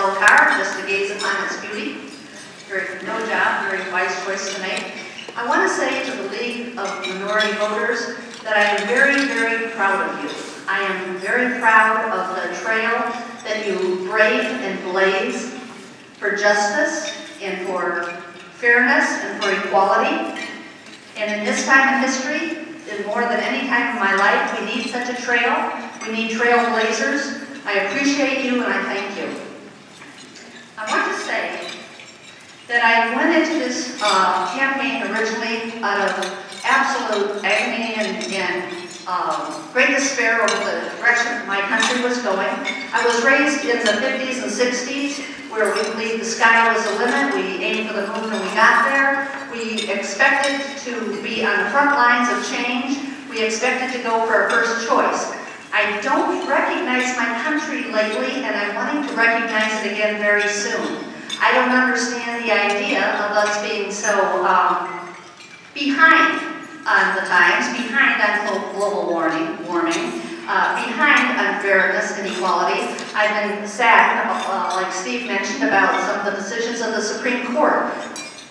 sell a car just to gaze upon its beauty. No job, very wise choice to make. I want to say to the League of Minority Voters that I am very, very proud of you. I am very proud of the trail that you brave and blaze for justice and for fairness and for equality. And in this time in history, in more than any time in my life, we need such a trail. We need trailblazers. I appreciate you and I thank you. I want to say that I went into this campaign originally out of absolute agony and great despair over the direction my country was going. I was raised in the 50s and 60s where we believed the sky was the limit. We aimed for the moon and we got there. We expected to be on the front lines of change. We expected to go for our first choice. I don't recognize my country lately, and I'm wanting to recognize it again very soon. I don't understand the idea of us being so behind on the times, behind on global warming, behind on fairness and equality. I've been sad, like Steve mentioned, about some of the decisions of the Supreme Court.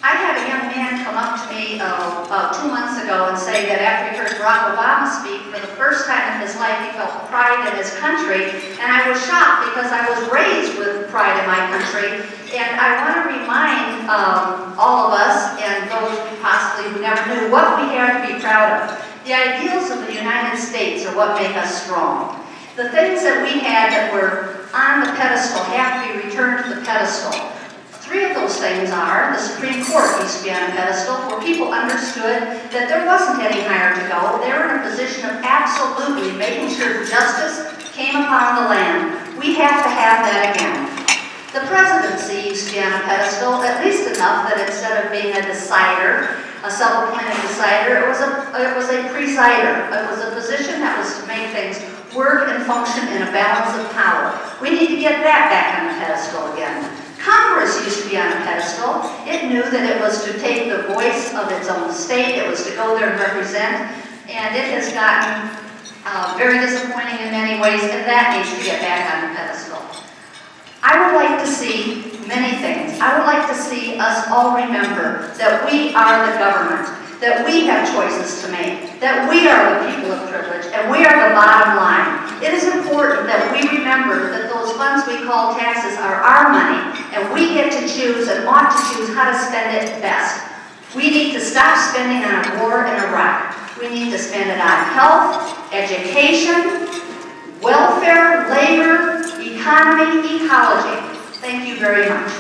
I had a young man come up to me about 2 months ago and say that after he heard Barack Obama speak, for the first time in his life he felt pride in his country, and I was shocked because I was raised with pride in my country, and I want to remind all of us, and those possibly who never knew, what we have to be proud of. The ideals of the United States are what make us strong. The things that we had that were on the pedestal have to be returned to the pedestal. 3 of those things are, the Supreme Court used to be on a pedestal where people understood that there wasn't any higher to go. They were in a position of absolutely making sure justice came upon the land. We have to have that again. The presidency used to be on a pedestal, at least enough that instead of being a decider, a self-appointed decider, it was a presider. It was a position that was to make things work and function in a balance of power. We need to get that back on the pedestal again. Congress used to be on a pedestal. It knew that it was to take the voice of its own state. It was to go there and represent. And it has gotten very disappointing in many ways, and that needs to get back on the pedestal. I would like to see many things. I would like to see us all remember that we are the government, that we have choices to make, that we are the people of privilege, and we are the bottom line. It is important that we remember that those funds we call taxes are our money, and we get to choose and want to choose how to spend it best. We need to stop spending on a war in Iraq. We need to spend it on health, education, welfare, labor, economy, ecology. Thank you very much.